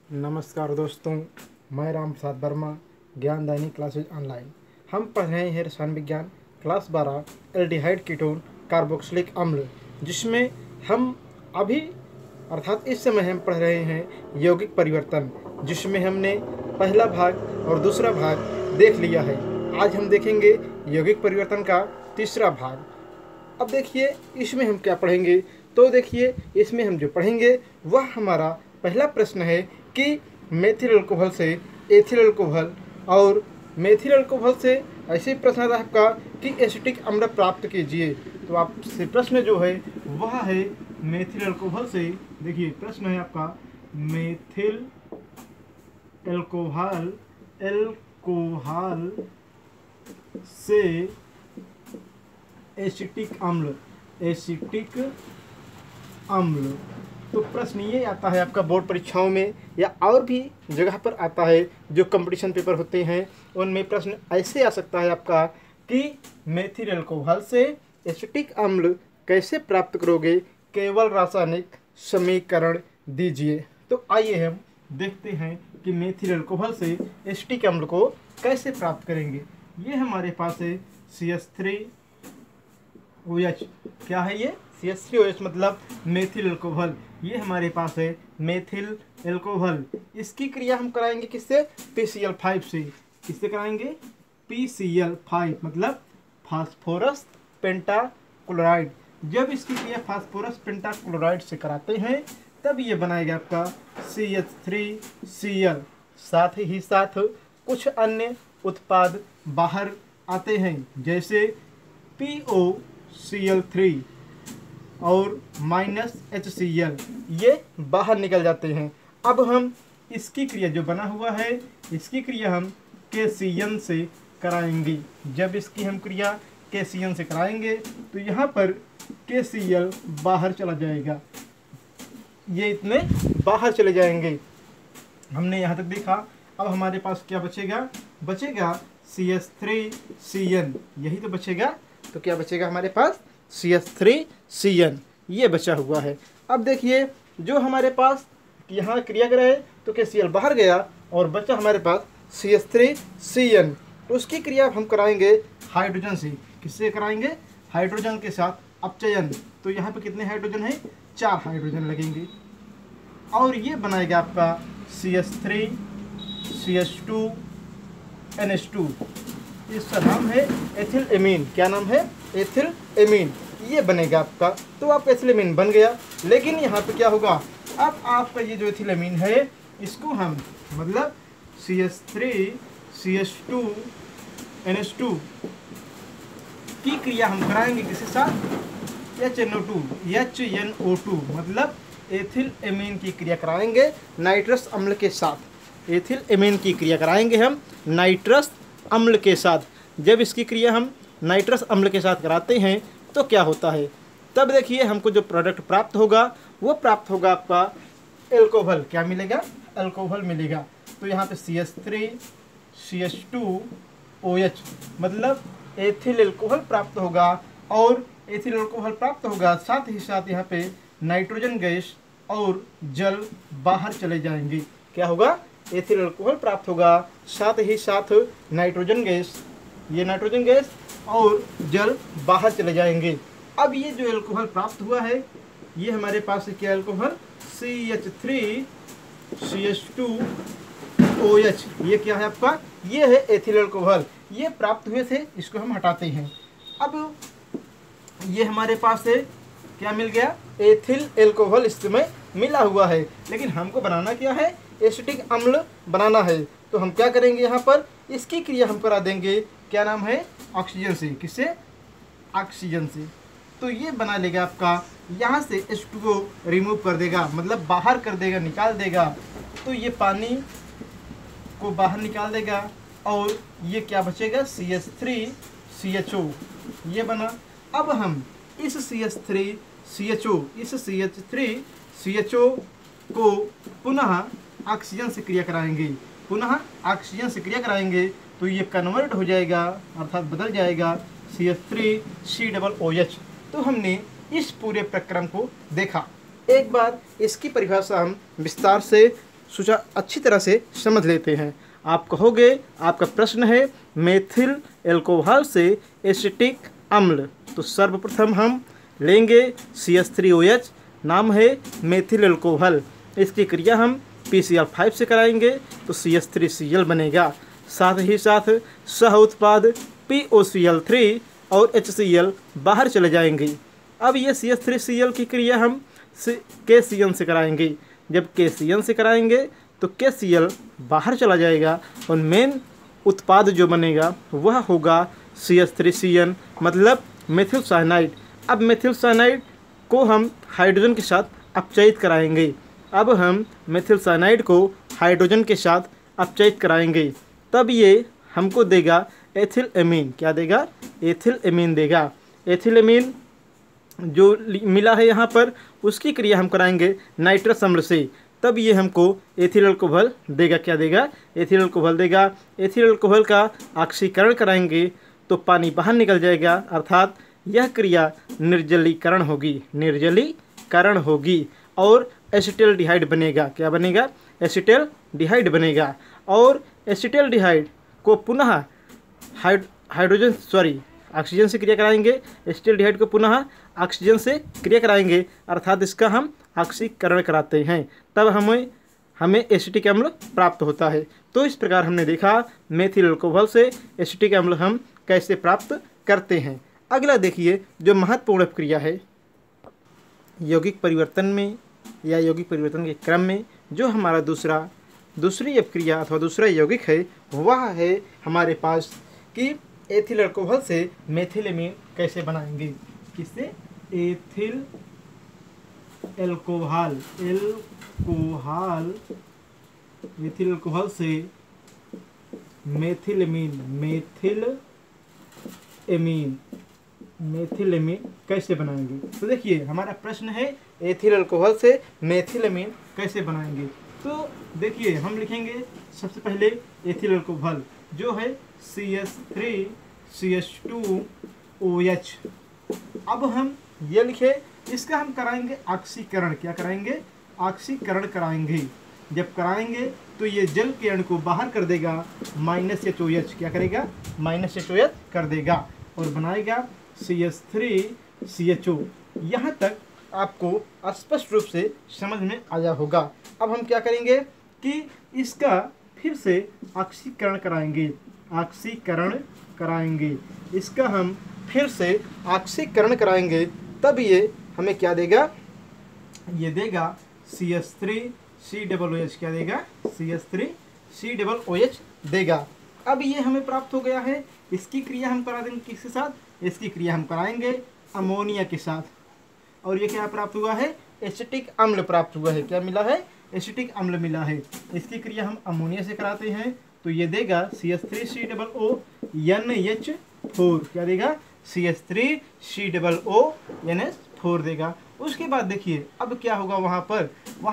नमस्कार दोस्तों, मैं राम प्रसाद वर्मा, ज्ञानदायनी क्लासेज ऑनलाइन। हम पढ़ रहे हैं रसायन विज्ञान क्लास 12 एल्डिहाइड कीटोन कार्बोक्सिलिक अम्ल, जिसमें हम अभी अर्थात इस समय हम पढ़ रहे हैं यौगिक परिवर्तन, जिसमें हमने पहला भाग और दूसरा भाग देख लिया है। आज हम देखेंगे यौगिक परिवर्तन का तीसरा भाग। अब देखिए इसमें हम क्या पढ़ेंगे। तो देखिए इसमें हम जो पढ़ेंगे वह हमारा पहला प्रश्न है कि मेथिल अल्कोहल से एथिल अल्कोहल और मेथिल अल्कोहल से ऐसे प्रश्न आता है आपका कि एसिटिक अम्ल प्राप्त कीजिए। तो आपसे प्रश्न जो है वह है मेथिल अल्कोहल से। देखिए प्रश्न है आपका मेथिल अल्कोहल से एसिटिक अम्ल। तो प्रश्न ये आता है आपका बोर्ड परीक्षाओं में या और भी जगह पर आता है, जो कंपटीशन पेपर होते हैं उनमें प्रश्न ऐसे आ सकता है आपका कि मेथिल अल्कोहल से एसिटिक अम्ल कैसे प्राप्त करोगे, केवल रासायनिक समीकरण दीजिए। तो आइए हम देखते हैं कि मेथिल अल्कोहल से एसिटिक अम्ल को कैसे प्राप्त करेंगे। ये हमारे पास है CH3OH। क्या है ये? CH3OH मतलब मेथिल अल्कोहल। ये हमारे पास है मेथिल अल्कोहल। इसकी क्रिया हम कराएंगे किससे? PCl5 से। किससे कराएंगे? PCl5 मतलब फास्फोरस पेंटाक्लोराइड। जब इसकी क्रिया फास्फोरस पेंटाक्लोराइड से कराते हैं तब ये बनाएगा आपका CH3Cl। साथ ही साथ कुछ अन्य उत्पाद बाहर आते हैं, जैसे POCl3 और -HCl, ये बाहर निकल जाते हैं। अब हम इसकी क्रिया जो बना हुआ है, इसकी क्रिया हम KCN से कराएंगे। जब इसकी हम क्रिया KCN से कराएंगे तो यहाँ पर KCl बाहर चला जाएगा, ये इतने बाहर चले जाएंगे। हमने यहाँ तक देखा। अब हमारे पास क्या बचेगा? बचेगा CH3CN, यही तो बचेगा। तो क्या बचेगा हमारे पास? CH3CN, ये बचा हुआ है। अब देखिए जो हमारे पास यहाँ क्रिया कराए तो KCl बाहर गया और बचा हमारे पास CH3CN। तो उसकी क्रिया हम कराएंगे हाइड्रोजन से। किससे कराएंगे? हाइड्रोजन के साथ अपचयन। तो यहाँ पे कितने हाइड्रोजन है? 4 हाइड्रोजन लगेंगे और ये बनाएगा आपका CH3CH2NH2। इसका नाम है एथिल एमीन। क्या नाम है? Ethyl amine. ये बनेगा आपका। तो आप एथिल एमीन बन गया, लेकिन यहाँ पे क्या होगा? अब आपका ये जो एथिल एमीन है इसको हम मतलब CH3CH2NH2 की क्रिया हम कराएंगे किसके साथ? HNO2 मतलब एथिल एमीन की क्रिया कराएंगे नाइट्रस अम्ल के साथ। एथिल एमीन की क्रिया कराएंगे हम नाइट्रस अम्ल के साथ। जब इसकी क्रिया हम नाइट्रस अम्ल के साथ कराते हैं तो क्या होता है? तब देखिए हमको जो प्रोडक्ट प्राप्त होगा वो प्राप्त होगा आपका अल्कोहल। क्या मिलेगा? अल्कोहल मिलेगा। तो यहाँ पे CH3CH2OH मतलब एथिल अल्कोहल प्राप्त होगा और एथिल अल्कोहल प्राप्त होगा, साथ ही साथ यहाँ पे नाइट्रोजन गैस और जल बाहर चले जाएंगे। क्या होगा? एथिल अल्कोहल प्राप्त होगा, साथ ही साथ नाइट्रोजन गैस, ये नाइट्रोजन गैस और जल बाहर चले जाएंगे। अब ये जो अल्कोहल प्राप्त हुआ है ये हमारे पास है क्या? Alcohol CH3CH2OH। ये क्या है आपका? ये है एथिल अल्कोहल। ये प्राप्त हुए थे, इसको हम हटाते हैं। अब ये हमारे पास है क्या मिल गया? एथिल अल्कोहल इस समय मिला हुआ है, लेकिन हमको बनाना क्या है? एसिटिक अम्ल बनाना है। तो हम क्या करेंगे? यहाँ पर इसकी क्रिया हम करा देंगे, क्या नाम है? ऑक्सीजन से। किससे? ऑक्सीजन से। तो ये बना लेगा आपका, यहाँ से H2O रिमूव कर देगा, मतलब बाहर कर देगा, निकाल देगा। तो ये पानी को बाहर निकाल देगा और ये क्या बचेगा? CH3CHO, ये बना। अब हम इस CH3CHO को पुनः ऑक्सीजन से क्रिया कराएंगे, तो ये कन्वर्ट हो जाएगा अर्थात बदल जाएगा CH3COOH। तो हमने इस पूरे प्रक्रम को देखा। एक बार इसकी परिभाषा हम विस्तार से सोचा अच्छी तरह से समझ लेते हैं। आप कहोगे, आपका प्रश्न है मेथिल एल्कोहल से एसिटिक अम्ल, तो सर्वप्रथम हम लेंगे CH3OH, नाम है मेथिल एल्कोहल। इसकी क्रिया हम PCl5 से कराएंगे तो CH3Cl बनेगा। साथ ही साथ सह उत्पाद POCl3 और HCl बाहर चले जाएंगे। अब ये CH3Cl की क्रिया हम KCN से कराएंगे। जब KCN से कराएंगे तो KCl बाहर चला जाएगा और मेन उत्पाद जो बनेगा वह होगा CH3CN, मतलब मेथिल साइनाइड। अब मेथिल साइनाइड को हम हाइड्रोजन के साथ अपचयित कराएंगे। अब हम मेथिल साइनाइड को हाइड्रोजन के साथ अपचयित कराएंगे, तब ये हमको देगा एथिल एमीन। क्या देगा? एथिल एमीन देगा। एथिल एमीन जो मिला है यहाँ पर, उसकी क्रिया हम कराएंगे नाइट्रस अम्ल से, तब ये हमको एथिल अल्कोहल देगा। क्या देगा? एथिल अल्कोहल देगा। एथिल अल्कोहल का ऑक्सीकरण कराएंगे तो पानी बाहर निकल जाएगा, अर्थात यह क्रिया निर्जलीकरण होगी, निर्जलीकरण होगी और एसिटल्डिहाइड बनेगा। क्या बनेगा? एसिटल्डिहाइड बनेगा। और एसिटल्डिहाइड को पुनः ऑक्सीजन से क्रिया कराएंगे। एसिटल्डिहाइड को पुनः ऑक्सीजन से क्रिया कराएंगे, अर्थात इसका हम ऑक्सीकरण कराते हैं, तब हमें एसिटिक अम्ल प्राप्त होता है। तो इस प्रकार हमने देखा मेथिल अल्कोहल से एसिटिक अम्ल हम कैसे प्राप्त करते हैं। अगला देखिए, जो महत्वपूर्ण अपक्रिया है यौगिक परिवर्तन में या यौगिक परिवर्तन के क्रम में, जो हमारा दूसरी अपक्रिया अथवा दूसरा यौगिक है, वह है हमारे पास कि एथिल अल्कोहल से मेथिल एमीन कैसे बनाएंगे। किससे? एथिल अल्कोहल एथिल अल्कोहल से मेथिल एमीन कैसे बनाएंगे। तो देखिए, हमारा प्रश्न है एथिल अल्कोहल से मेथिल एमीन कैसे बनाएंगे। तो देखिए, हम लिखेंगे सबसे पहले एथिल अल्कोहल जो है CH3CH2OH। अब हम ये लिखे, इसका हम कराएंगे ऑक्सीकरण। क्या कराएंगे? ऑक्सीकरण कराएंगे। जब कराएंगे तो ये जल के अणु को बाहर कर देगा, -HOH। क्या करेगा? -HOH कर देगा और बनाएगा CH3CHO। यहाँ तक आपको स्पष्ट रूप से समझ में आया होगा। अब हम क्या करेंगे कि इसका फिर से ऑक्सीकरण कराएंगे। इसका हम फिर से ऑक्सीकरण कराएंगे, तब ये हमें क्या देगा? ये देगा CH3COOH। क्या देगा? CH3COOH देगा। अब ये हमें प्राप्त हो गया है। इसकी क्रिया हम करा देंगे किसके साथ? इसकी क्रिया हम कराएंगे अमोनिया के साथ। और ये क्या प्राप्त हुआ है? एसिटिक अम्ल प्राप्त हुआ है। क्या मिला है? एसिटिक अम्ल मिला है। इसकी क्रिया हम अमोनिया से कराते हैं तो ये देगा CH3COONH4। क्या देगा? CH3COONH4 देगा। उसके बाद देखिए, अब क्या होगा, वहाँ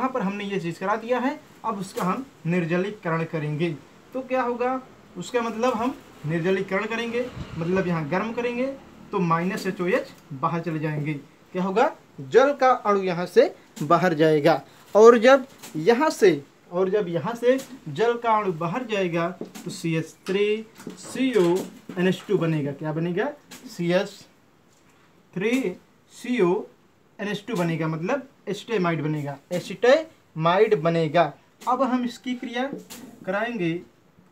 पर हमने ये चीज़ करा दिया है। अब उसका हम निर्जलीकरण करेंगे तो क्या होगा? उसका मतलब हम निर्जलीकरण करेंगे, मतलब यहाँ गर्म करेंगे तो -HOH बाहर चले जाएंगे। क्या होगा? जल का अणु यहाँ से बाहर जाएगा। और जब यहाँ से जल का अणु बाहर जाएगा तो CH3CONH2 बनेगा। क्या बनेगा? CH3CONH2 बनेगा, मतलब एसिटेमाइड बनेगा। अब हम इसकी क्रिया कराएंगे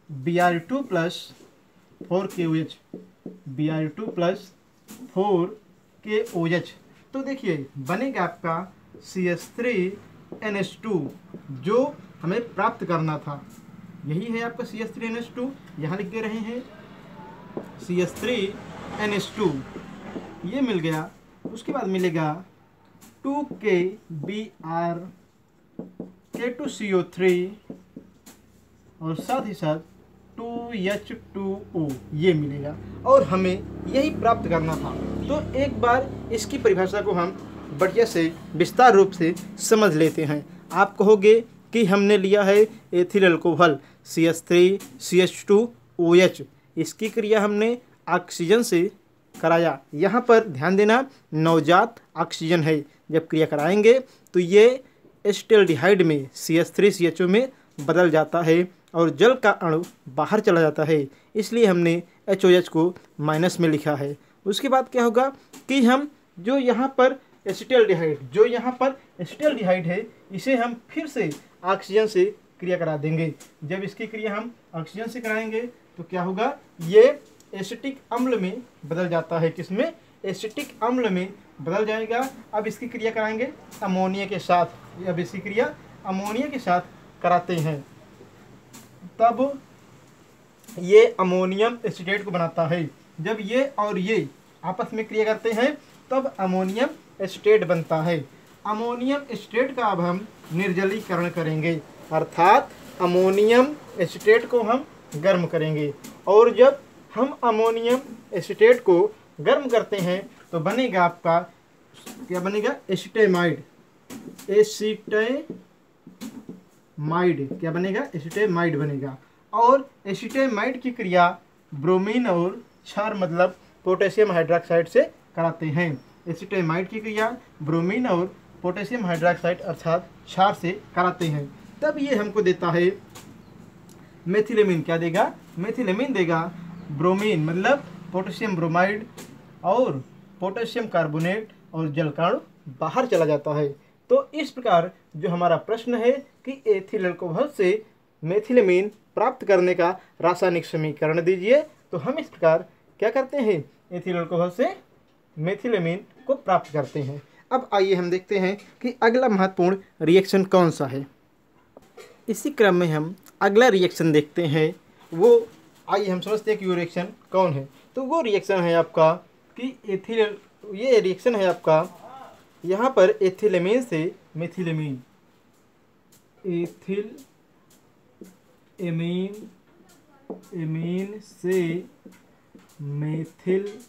Br2 + 4KOH, Br2 + 4KOH। तो देखिए, बनेगा आपका CH3NH2 जो हमें प्राप्त करना था। यही है आपका CH3NH2, यहाँ लिख दे रहे हैं CH3NH2, ये मिल गया। उसके बाद मिलेगा 2KBrK2CO3 और साथ ही साथ 2H2O ये मिलेगा, और हमें यही प्राप्त करना था। तो एक बार इसकी परिभाषा को हम बढ़िया से विस्तार रूप से समझ लेते हैं। आप कहोगे कि हमने लिया है एथिल अल्कोहल CH3CH2OH, इसकी क्रिया हमने ऑक्सीजन से कराया। यहाँ पर ध्यान देना, नवजात ऑक्सीजन है। जब क्रिया कराएंगे तो ये एसिटाल्डिहाइड में CH3CHO में बदल जाता है और जल का अणु बाहर चला जाता है, इसलिए हमने HOH को माइनस में लिखा है। उसके बाद क्या होगा कि हम जो यहाँ पर एसिटाल्डिहाइड है इसे हम फिर से ऑक्सीजन से क्रिया करा देंगे। जब इसकी क्रिया हम ऑक्सीजन से कराएंगे तो क्या होगा, ये एसिटिक अम्ल में बदल जाता है। किसमें? एसिटिक अम्ल में बदल जाएगा। अब इसकी क्रिया कराएंगे अमोनिया के साथ। अब इसकी क्रिया अमोनिया के साथ कराते हैं, तब ये अमोनियम एसीटेट को बनाता है। जब ये और ये आपस में क्रिया करते हैं तब अमोनियम एसीटेट बनता है। अमोनियम एसीटेट का अब हम निर्जलीकरण करेंगे, अर्थात अमोनियम एसीटेट को हम गर्म करेंगे। और जब हम अमोनियम एसीटेट को गर्म करते हैं तो बनेगा आपका क्या बनेगा, एसिटेमाइड। क्या बनेगा, एसिटेमाइड बनेगा। और एसिटेमाइड की क्रिया ब्रोमीन और क्षार मतलब पोटेशियम हाइड्रोक्साइड से कराते हैं। एसिटेमाइड की क्रिया ब्रोमीन और पोटेशियम हाइड्रोक्साइड अर्थात क्षार से कराते हैं, तब ये हमको देता है मेथिलेमिन। क्या देगा, मेथिलेमिन देगा। ब्रोमीन मतलब पोटेशियम ब्रोमाइड और पोटेशियम कार्बोनेट और जल का अणु बाहर चला जाता है। तो इस प्रकार जो हमारा प्रश्न है कि एथिल अल्कोहल से मेथिलेमिन प्राप्त करने का रासायनिक समीकरण दीजिए, तो हम इस प्रकार क्या करते हैं, एथिल अल्कोहल से मेथिलेमिन को प्राप्त करते हैं। अब आइए हम देखते हैं कि अगला महत्वपूर्ण रिएक्शन कौन सा है। इसी क्रम में हम अगला रिएक्शन देखते हैं। वो आइए हम समझते हैं कि वो रिएक्शन कौन है। तो वो रिएक्शन है आपका कि ये रिएक्शन है आपका यहाँ पर एथिलेमीन से मेथिलेमीन, एमीन से मेथिलेमीन।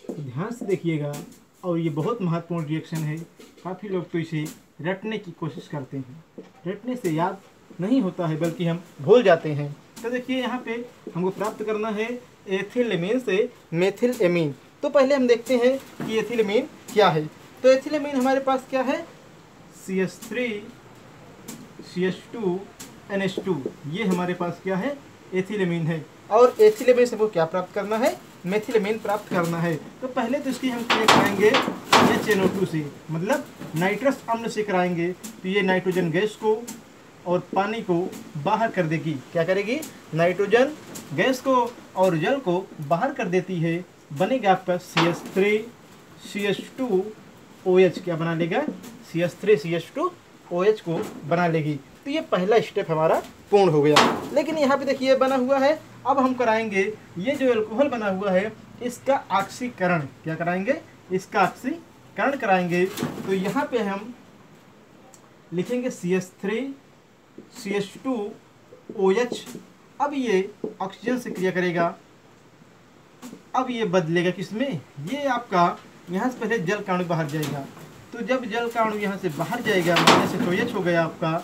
ध्यान से देखिएगा, और ये बहुत महत्वपूर्ण रिएक्शन है। काफ़ी लोग तो इसे रटने की कोशिश करते हैं, रटने से याद नहीं होता है बल्कि हम भूल जाते हैं। तो देखिए यहाँ पे हमको प्राप्त करना है एथिलेमीन से मेथिलेमीन। तो पहले हम देखते हैं कि एथिलेमीन क्या है। तो एथिलेमीन हमारे पास क्या है, CH3CH2NH2, ये हमारे पास क्या है, एथिलेमीन है। और एथिलेमीन से वो क्या प्राप्त करना है, मेथिलेमीन प्राप्त करना है। तो पहले तो इसकी हम क्या कराएंगे, HNO2 से मतलब नाइट्रस अम्ल से कराएंगे। तो ये नाइट्रोजन गैस को और पानी को बाहर कर देगी। क्या करेगी, नाइट्रोजन गैस को और जल को बाहर कर देती है। बनेगा आपका CH3CH2OH। क्या बना लेगा, CH3CH2OH को बना लेगी। तो ये पहला स्टेप हमारा पूर्ण हो गया। लेकिन यहाँ पे देखिए बना हुआ है, अब हम कराएंगे ये जो अल्कोहल बना हुआ है इसका ऑक्सीकरण। क्या कराएंगे, इसका ऑक्सीकरण कराएंगे। तो यहाँ पे हम लिखेंगे CH3CH2OH। अब ये ऑक्सीजन से क्रिया करेगा। अब ये बदलेगा किसमें, ये आपका यहाँ से पहले जल का अणु बाहर जाएगा। तो जब जल का अणु यहाँ से बाहर जाएगा, -HOH हो गया आपका,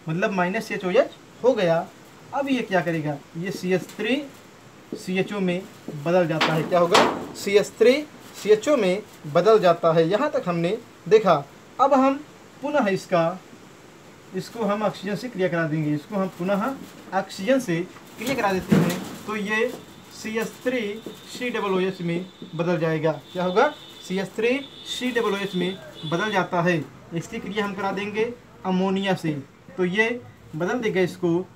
मतलब -HOH हो गया। अब ये क्या करेगा, ये CH3CHO में बदल जाता है। क्या होगा, CH3CHO में बदल जाता है। यहाँ तक हमने देखा। अब हम पुनः इसको हम ऑक्सीजन से क्रिया करा देंगे। इसको हम पुनः ऑक्सीजन से क्रिया करा देते हैं। तो ये CH3COOH में बदल जाएगा। क्या होगा, CH3COOH में बदल जाता है। इसकी क्रिया हम करा देंगे अमोनिया से। तो ये बदल देगा इसको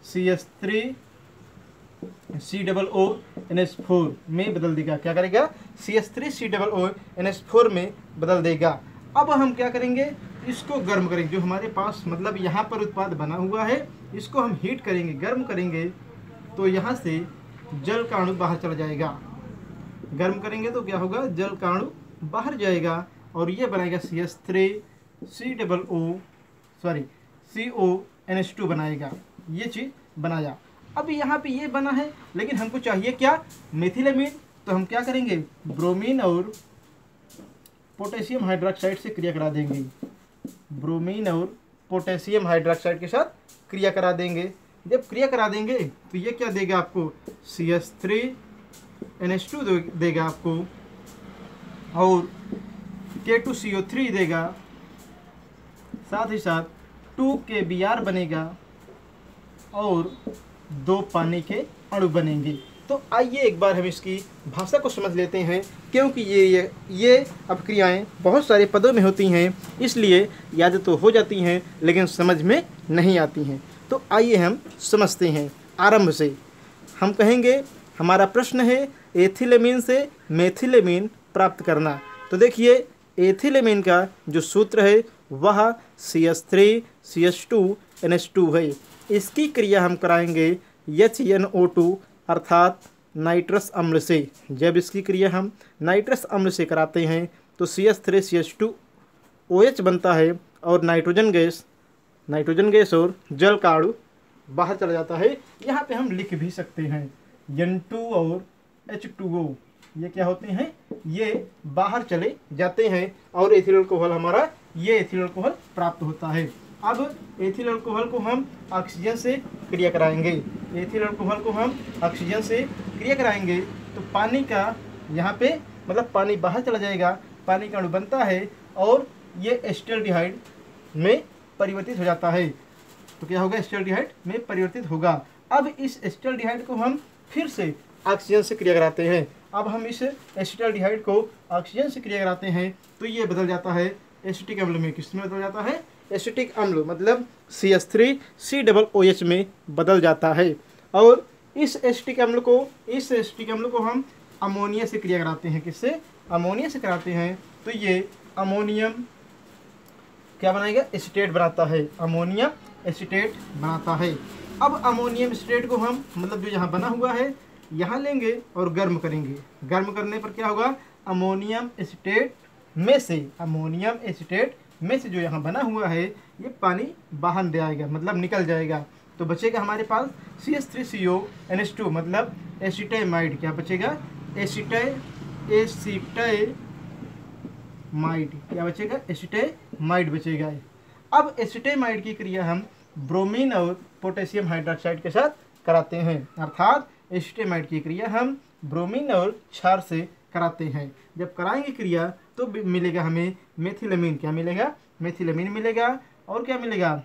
CH3COONH4 में बदल देगा। क्या करेगा, CH3COONH4 में बदल देगा। अब हम क्या करेंगे, इसको गर्म करेंगे। जो हमारे पास मतलब यहाँ पर उत्पाद बना हुआ है इसको हम हीट करेंगे, गर्म करेंगे। तो यहाँ से जल का अणु बाहर चला जाएगा। गर्म करेंगे तो क्या होगा, जल का अणु बाहर जाएगा और ये बनाएगा CONH2 बनाएगा। ये चीज़ बनाया। अब यहाँ पे ये बना है, लेकिन हमको चाहिए क्या, मेथिलेमीन। तो हम क्या करेंगे, ब्रोमीन और पोटेशियम हाइड्रोक्साइड से क्रिया करा देंगे। ब्रोमीन और पोटेशियम हाइड्रोक्साइड के साथ क्रिया करा देंगे। जब क्रिया करा देंगे तो ये क्या देगा आपको, CH3NH2 देगा आपको। और K2CO3 देगा, साथ ही साथ 2KBr बनेगा और 2 पानी के अणु बनेंगे। तो आइए एक बार हम इसकी भाषा को समझ लेते हैं, क्योंकि ये अपक्रियाएँ बहुत सारे पदों में होती हैं, इसलिए याद तो हो जाती हैं लेकिन समझ में नहीं आती हैं। तो आइए हम समझते हैं। आरंभ से हम कहेंगे, हमारा प्रश्न है एथिलेमीन से मेथिलेमीन प्राप्त करना। तो देखिए, एथिलेमीन का जो सूत्र है वह CH3CH2NH2 है। इसकी क्रिया हम कराएंगे HNO2 अर्थात नाइट्रस अम्ल से। जब इसकी क्रिया हम नाइट्रस अम्ल से कराते हैं तो CH3CH2OH बनता है और नाइट्रोजन गैस और जल का अणु बाहर चला जाता है। यहाँ पे हम लिख भी सकते हैं N2 और H2O, ये क्या होते हैं, ये बाहर चले जाते हैं और एथिल अल्कोहल हमारा ये एथिल अल्कोहल प्राप्त होता है। अब एथिल अल्कोहल को हम ऑक्सीजन से क्रिया कराएंगे। एथिल अल्कोहल को हम ऑक्सीजन से क्रिया कराएंगे तो पानी का यहाँ पे मतलब पानी बाहर चला जाएगा, पानी का अणु बनता है और ये एस्टल्डिहाइड में परिवर्तित हो जाता है। तो क्या होगा, एस्टल्डिहाइड में परिवर्तित होगा। अब इस एस्टल्डिहाइड को हम फिर से ऑक्सीजन से क्रिया कराते हैं। अब हम इस एसिटाल्डिहाइड को ऑक्सीजन से क्रिया कराते हैं तो ये बदल जाता है एसिटिक अम्ल में। किस में बदल जाता है, एसिटिक अम्ल मतलब CH3COOH में बदल जाता है। और इस एसिटिक अम्ल को हम अमोनिया से क्रिया कराते हैं। किससे, अमोनिया से कराते हैं तो ये अमोनियम क्या बनाएगा, एसीटेट बनाता है, अमोनियम एसीटेट बनाता है। अब अमोनियम एसीटेट को हम मतलब जो यहाँ बना हुआ है यहाँ लेंगे और गर्म करेंगे। गर्म करने पर क्या होगा, अमोनियम एसीटेट में से जो यहाँ बना हुआ है ये पानी बाहर दे आएगा, मतलब निकल जाएगा। तो बचेगा हमारे पास CH3CONH2 मतलब एसिटामाइड। क्या बचेगा, एसिटामाइड बचेगा। अब एसिटामाइड की क्रिया हम ब्रोमीन और पोटेशियम हाइड्रोक्साइड के साथ कराते हैं, अर्थात एसिटामाइड की क्रिया हम ब्रोमीन और क्षार से कराते हैं। जब कराएंगे क्रिया तो मिलेगा हमें मेथिलेमीन। क्या मिलेगा, मेथिलेमीन मिलेगा। और क्या मिलेगा,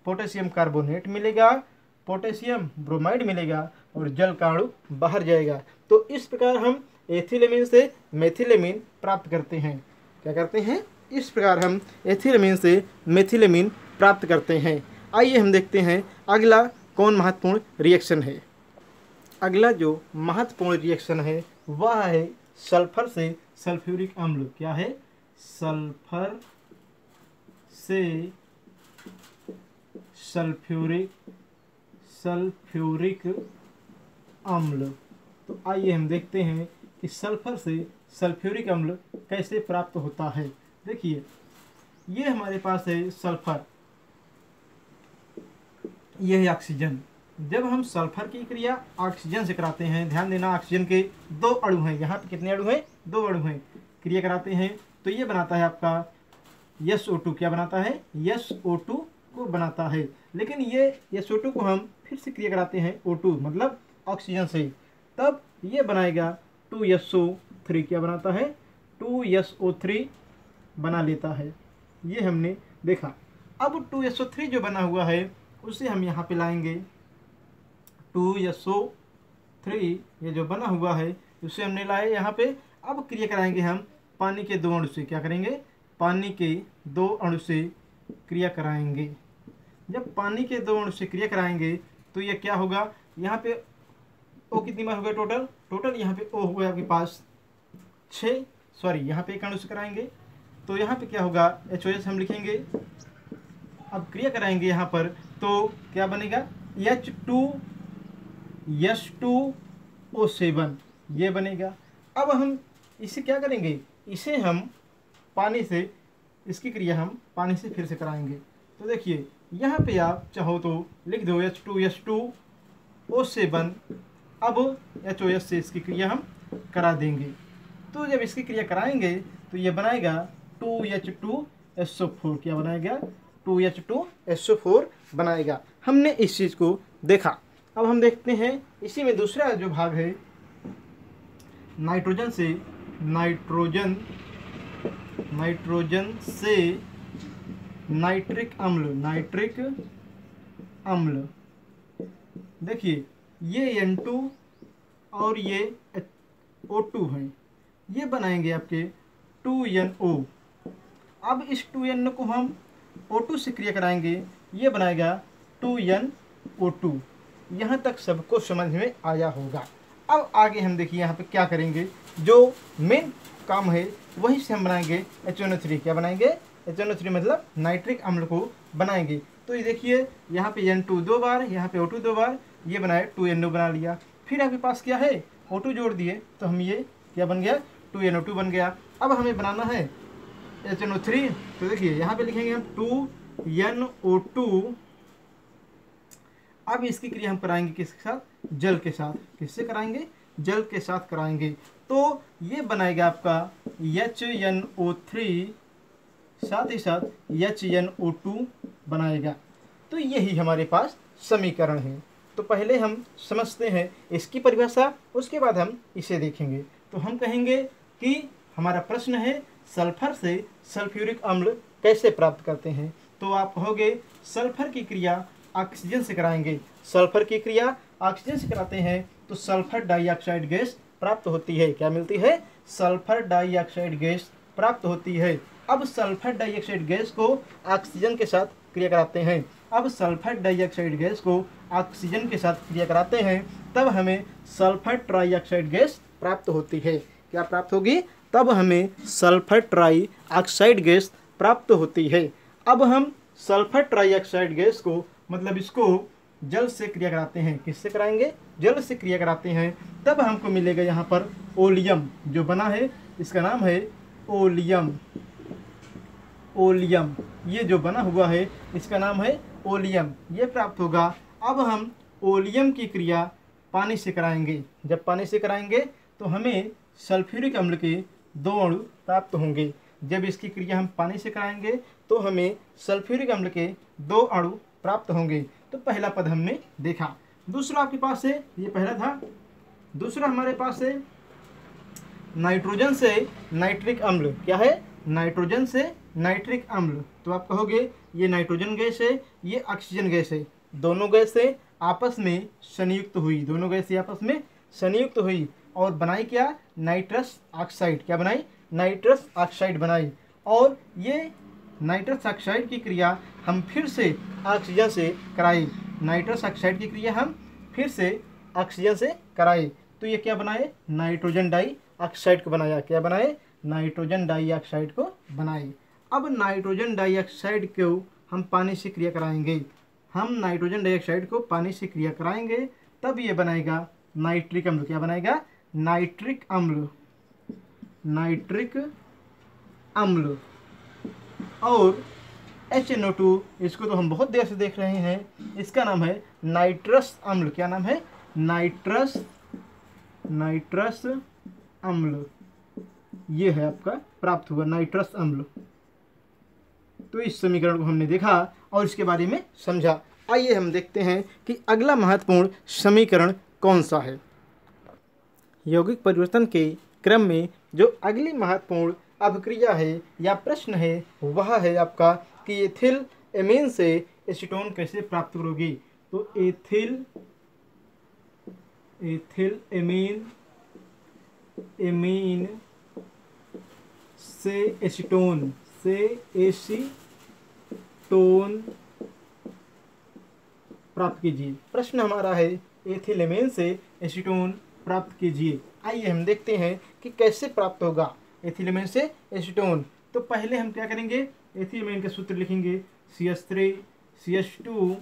पोटेशियम कार्बोनेट मिलेगा, पोटेशियम ब्रोमाइड मिलेगा और जल का अणु बाहर जाएगा। तो इस प्रकार हम एथिलेमीन से मेथिलेमीन प्राप्त करते हैं। क्या करते हैं, इस प्रकार हम एथिलेमीन से मेथिलेमीन प्राप्त करते हैं। आइए हम देखते हैं अगला कौन महत्वपूर्ण रिएक्शन है। अगला जो महत्वपूर्ण रिएक्शन है वह है सल्फर से सल्फ्यूरिक अम्ल। क्या है, सल्फर से सल्फ्यूरिक अम्ल। तो आइए हम देखते हैं कि सल्फर से सल्फ्यूरिक अम्ल कैसे प्राप्त होता है। देखिए, ये हमारे पास है सल्फर, यह है ऑक्सीजन। जब हम सल्फर की क्रिया ऑक्सीजन से कराते हैं, ध्यान देना ऑक्सीजन के 2 अणु हैं, यहाँ पे कितने अणु हैं, 2 अणु हैं, क्रिया कराते हैं तो ये बनाता है आपका SO2। क्या बनाता है, SO2 को बनाता है। लेकिन ये SO2 को हम फिर से क्रिया कराते हैं O2 मतलब ऑक्सीजन से, तब ये बनाएगा 2SO3। क्या बनाता है, 2SO3 बना लेता है। ये हमने देखा। अब 2SO3 जो बना हुआ है उसे हम यहाँ पे लाएंगे। 2SO3 ये जो बना हुआ है उसे हमने लाए यहाँ पे। अब क्रिया कराएंगे हम पानी के 2 अणु से। क्या करेंगे, पानी के 2 अणु से क्रिया कराएंगे। जब पानी के 2 अणु से क्रिया कराएंगे तो ये क्या होगा, यहाँ पे O कितनी बार हो गया टोटल यहाँ पे O हो गया आपके पास 6, सॉरी यहाँ पे 1 अणु से कराएंगे तो यहाँ पे क्या होगा, HOS हम लिखेंगे। अब क्रिया कराएंगे यहाँ पर तो क्या बनेगा, H2S2O7 ये बनेगा। अब हम इसे क्या करेंगे, इसे हम पानी से, इसकी क्रिया हम पानी से फिर से कराएंगे। तो देखिए यहाँ पे आप चाहो तो लिख दो H2S2O7। अब HOS से इसकी क्रिया हम करा देंगे। तो जब इसकी क्रिया कराएंगे तो ये बनाएगा 2H2SO4। क्या बनाएगा, 2H2SO4 बनाएगा। हमने इस चीज़ को देखा। अब हम देखते हैं इसी में दूसरा जो भाग है नाइट्रोजन से नाइट्रोजन नाइट्रोजन से नाइट्रिक अम्ल। देखिए ये N2 और ये O2 हैं, ये बनाएंगे आपके 2NO। अब इस 2NO को हम O2 से क्रिया कराएंगे, ये बनाएगा 2NO2। यहाँ तक सबको समझ में आया होगा। अब आगे हम देखिए यहाँ पे क्या करेंगे, जो मेन काम है वहीं से हम बनाएंगे HNO3। क्या बनाएंगे? HNO3 मतलब नाइट्रिक अम्ल को बनाएंगे। तो ये देखिए यहाँ पे N2 दो बार, यहाँ पे O2 दो बार, ये बनाए 2NO बना लिया। फिर आपके पास क्या है, O2 जोड़ दिए तो हम ये क्या बन गया, 2NO2 बन गया। अब हमें बनाना है HNO3, तो देखिए यहाँ पे लिखेंगे हम 2NO2। अब इसकी क्रिया हम कराएंगे किसके साथ, जल के साथ। किससे कराएंगे, जल के साथ कराएंगे। तो ये बनाएगा आपका HNO3, साथ ही साथ HNO2 बनाएगा। तो यही हमारे पास समीकरण है। तो पहले हम समझते हैं इसकी परिभाषा, उसके बाद हम इसे देखेंगे। तो हम कहेंगे कि हमारा प्रश्न है सल्फर से सल्फ्यूरिक अम्ल कैसे प्राप्त करते हैं। तो आप कहोगे सल्फर की क्रिया ऑक्सीजन से कराएंगे। सल्फर की क्रिया ऑक्सीजन से कराते हैं तो सल्फर डाइऑक्साइड गैस प्राप्त होती है। क्या मिलती है, सल्फर डाइऑक्साइड गैस प्राप्त होती है। अब सल्फर डाइऑक्साइड गैस को ऑक्सीजन के साथ क्रिया कराते हैं। अब सल्फर डाइऑक्साइड गैस को ऑक्सीजन के साथ क्रिया कराते हैं, तब हमें सल्फर ट्राइऑक्साइड गैस प्राप्त होती है। क्या प्राप्त होगी, तब हमें सल्फर ट्राइऑक्साइड गैस प्राप्त होती है। अब हम सल्फर ट्राइऑक्साइड गैस को मतलब इसको जल से क्रिया कराते हैं। किससे कराएंगे, जल से क्रिया कराते हैं, तब हमको मिलेगा यहाँ पर ओलियम। जो बना है इसका नाम है ओलियम। ओलियम, ये जो बना हुआ है इसका नाम है ओलियम, ये प्राप्त होगा। अब हम ओलियम की क्रिया पानी से कराएंगे। जब पानी से कराएंगे तो हमें सल्फ्यूरिक अम्ल के 2 अणु प्राप्त होंगे। जब इसकी क्रिया हम पानी से कराएंगे तो हमें सल्फ्यूरिक अम्ल के 2 अणु प्राप्त होंगे। तो पहला पद हमने देखा। दूसरा आपके पास है, ये पहला था। दूसरा हमारे पास है नाइट्रोजन से नाइट्रिक अम्ल। क्या है, नाइट्रोजन से नाइट्रिक अम्ल। तो आप कहोगे ये नाइट्रोजन गैस है, ये ऑक्सीजन गैस है, दोनों गैसें आपस में संयुक्त हुई। दोनों गैसें आपस में संयुक्त हुई और बनाई क्या, नाइट्रस ऑक्साइड। क्या बनाई, नाइट्रस ऑक्साइड बनाई। और ये नाइट्रस ऑक्साइड की क्रिया हम फिर से ऑक्सीजन से कराई। नाइट्रस ऑक्साइड की क्रिया हम फिर से ऑक्सीजन से कराई। तो ये क्या बनाए, नाइट्रोजन डाइऑक्साइड को बनाया। क्या बनाए, नाइट्रोजन डाइऑक्साइड को बनाए। अब नाइट्रोजन डाइऑक्साइड को हम पानी से क्रिया कराएंगे। हम नाइट्रोजन डाइऑक्साइड को पानी से क्रिया कराएंगे, तब ये बनाएगा नाइट्रिक अम्ल। क्या बनाएगा, नाइट्रिक अम्ल। नाइट्रिक अम्ल। और HNO2, इसको तो हम बहुत देर से देख रहे हैं, इसका नाम है नाइट्रस अम्ल। क्या नाम है, नाइट्रस अम्ल। ये है आपका प्राप्त हुआ नाइट्रस अम्ल। तो इस समीकरण को हमने देखा और इसके बारे में समझा। आइए हम देखते हैं कि अगला महत्वपूर्ण समीकरण कौन सा है। यौगिक परिवर्तन के क्रम में जो अगली महत्वपूर्ण अभिक्रिया है या प्रश्न है वह है आपका कि एथिल एमीन से एसीटोन कैसे प्राप्त करोगे। तो एथिल एमीन से एसीटोन प्राप्त कीजिए। प्रश्न हमारा है एथिलेमेन से एसीटोन प्राप्त कीजिए। आइए हम देखते हैं कि कैसे प्राप्त होगा एथिलेमेन से एसीटोन। तो पहले हम क्या करेंगे, एथिलेमेन का सूत्र लिखेंगे CH3 CH2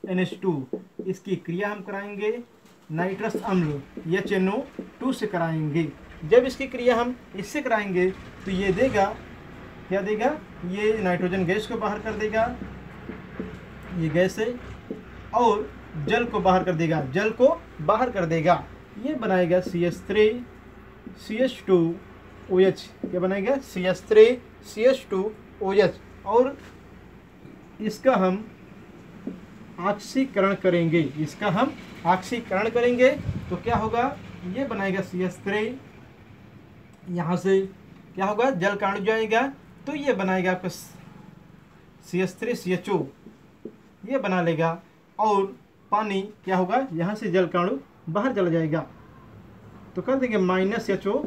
NH2। इसकी क्रिया हम कराएंगे नाइट्रस अम्ल HNO2 से कराएंगे। जब इसकी क्रिया हम इससे कराएंगे तो ये देगा, क्या देगा, ये नाइट्रोजन गैस को बाहर कर देगा, ये गैस है, और जल को बाहर कर देगा, जल को बाहर कर देगा। ये बनाएगा CH3 CH2OH। क्या बनाएगा, CH3 CH2OH। और इसका हम ऑक्सीकरण करेंगे। इसका हम ऑक्सीकरण करेंगे तो क्या होगा, ये बनाएगा CH3, यहाँ से क्या होगा, जल का अणु जाएगा तो ये बनाएगा आपका CH3CHO, ये बना लेगा। और पानी क्या होगा, यहाँ से जल का अणु बाहर चला जाएगा तो कर देंगे -HOH,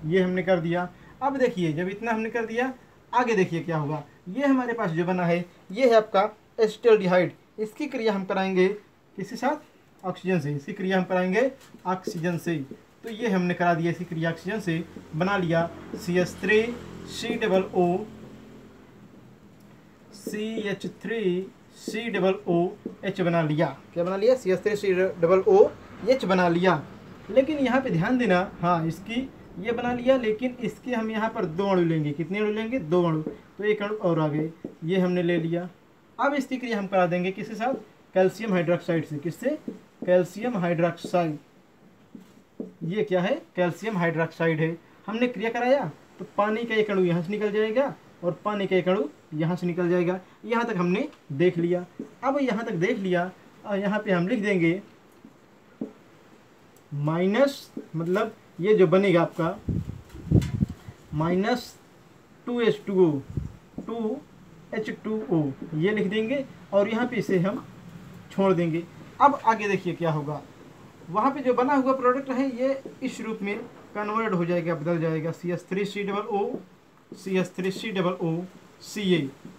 ये हमने कर दिया। अब देखिए जब इतना हमने कर दिया, आगे देखिए क्या होगा। ये हमारे पास जो बना है ये है आपका एसिटाल्डिहाइड। इसकी क्रिया हम कराएंगे किसके साथ, ऑक्सीजन से। इसकी क्रिया हम कराएंगे ऑक्सीजन से। तो ये हमने करा दिया इसकी क्रिया ऑक्सीजन से, बना लिया CH3COOH बना लिया। क्या बना लिया, CH3COOH बना लिया। लेकिन यहाँ पे ध्यान देना, हाँ इसकी ये बना लिया, लेकिन इसके हम यहाँ पर 2 अणु लेंगे। कितने अणु लेंगे, 2 अणु। तो एक अणु और आ गए, ये हमने ले लिया। अब इसकी क्रिया हम करा देंगे किसके साथ, कैल्शियम हाइड्रोक्साइड से। किससे, कैल्शियम हाइड्रोक्साइड। ये क्या है, कैल्शियम हाइड्रोक्साइड है। हमने क्रिया कराया तो पानी का एक अणु यहाँ से निकल जाएगा और पानी का एक अणु यहाँ से निकल जाएगा। यहाँ तक हमने देख लिया। अब यहाँ तक देख लिया और यहाँ पे हम लिख देंगे माइनस, मतलब ये जो बनेगा आपका -2H2O 2H2O, ये लिख देंगे और यहाँ पे इसे हम छोड़ देंगे। अब आगे देखिए क्या होगा, वहाँ पे जो बना हुआ प्रोडक्ट है ये इस रूप में कन्वर्ट हो जाएगा, बदल जाएगा। CH3COO,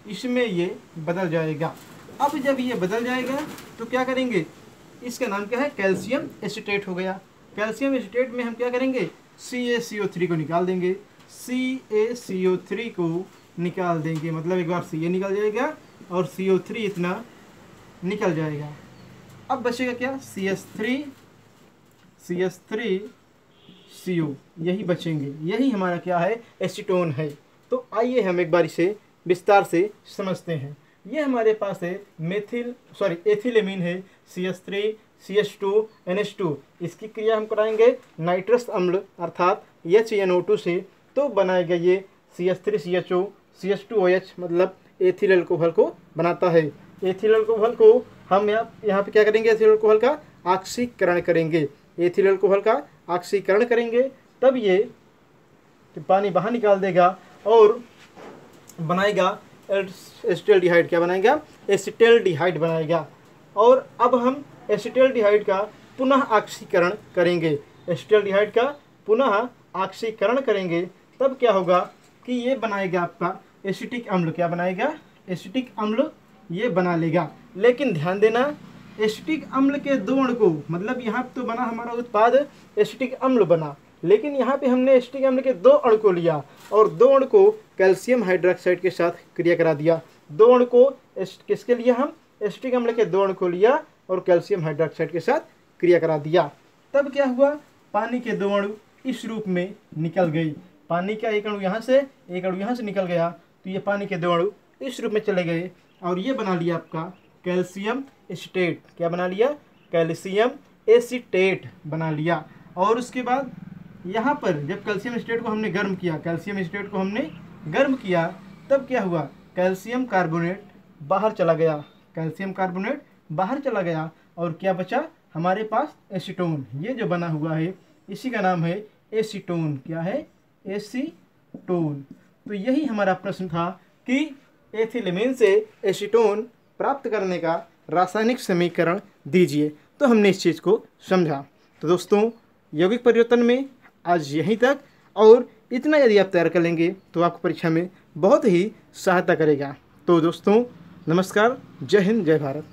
इसमें ये बदल जाएगा। अब जब ये बदल जाएगा तो क्या करेंगे, इसका नाम क्या है, कैल्शियम एसीटेट हो गया। कैल्शियम एसीटेट में हम क्या करेंगे, CaCO3 को निकाल देंगे। CaCO3 को निकाल देंगे, मतलब एक बार Ca निकल जाएगा और CO3 इतना निकल जाएगा। अब बचेगा क्या, CH3CO, यही बचेंगे। यही हमारा क्या है, एसीटोन है। तो आइए हम एक बार इसे विस्तार से समझते हैं। ये हमारे पास है एथिलेमीन है, CH3CH2NH2। इसकी क्रिया हम कराएंगे नाइट्रस अम्ल अर्थात HNO2 से, तो बनाएगा ये CH3CHO CH2OH, मतलब एथिल अल्कोहल को बनाता है। एथिल अल्कोहल को हम यहाँ पे क्या करेंगे, एथिल अल्कोहल का ऑक्सीकरण करेंगे। एथिल अल्कोहल का ऑक्सीकरण करेंगे तब ये पानी बाहर निकाल देगा और बनाएगा एसिटाल्डिहाइड। क्या बनाएगा, एसिटाल्डिहाइड बनाएगा। और अब हम एसिटाल्डिहाइड का पुनः ऑक्सीकरण करेंगे। एसिटाल्डिहाइड का पुनः ऑक्सीकरण करेंगे तब क्या होगा कि ये बनाएगा आपका एसिटिक अम्ल। क्या बनाएगा, एसिटिक अम्ल ये बना लेगा। लेकिन ध्यान देना, एसिटिक अम्ल के 2 अणु को, मतलब यहाँ तो बना हमारा उत्पाद एसिटिक अम्ल बना, लेकिन यहाँ पे हमने एसिटिक अम्ल के 2 अणु को लिया और 2 अणु को कैल्शियम हाइड्रोक्साइड के साथ क्रिया करा दिया। 2 अणु को किसके लिए, हम एसिटिक अम्ल के 2 अणु को लिया और कैल्शियम हाइड्रोक्साइड के साथ क्रिया करा दिया। तब क्या हुआ, पानी के 2 अणु इस रूप में निकल गई। पानी का एक अणु यहाँ से, एक अणु यहाँ से निकल गया, तो ये पानी के 2 अणु इस रूप में चले गए और ये बना लिया आपका कैल्शियम एसीटेट। क्या बना लिया, कैल्शियम एसीटेट बना लिया। और उसके बाद यहाँ पर जब कैल्शियम एसीटेट को हमने गर्म किया, कैल्शियम एसीटेट को हमने गर्म किया, तब क्या हुआ, कैल्शियम कार्बोनेट बाहर चला गया। कैल्शियम कार्बोनेट बाहर चला गया और क्या बचा हमारे पास, एसीटोन। ये जो बना हुआ है इसी का नाम है एसीटोन। क्या है, एसीटोन। तो यही हमारा प्रश्न था कि एथिलेमीन से एसीटोन प्राप्त करने का रासायनिक समीकरण दीजिए। तो हमने इस चीज़ को समझा। तो दोस्तों, यौगिक परिवर्तन में आज यहीं तक, और इतना यदि आप तैयार कर लेंगे तो आपको परीक्षा में बहुत ही सहायता करेगा। तो दोस्तों नमस्कार, जय हिंद, जय भारत।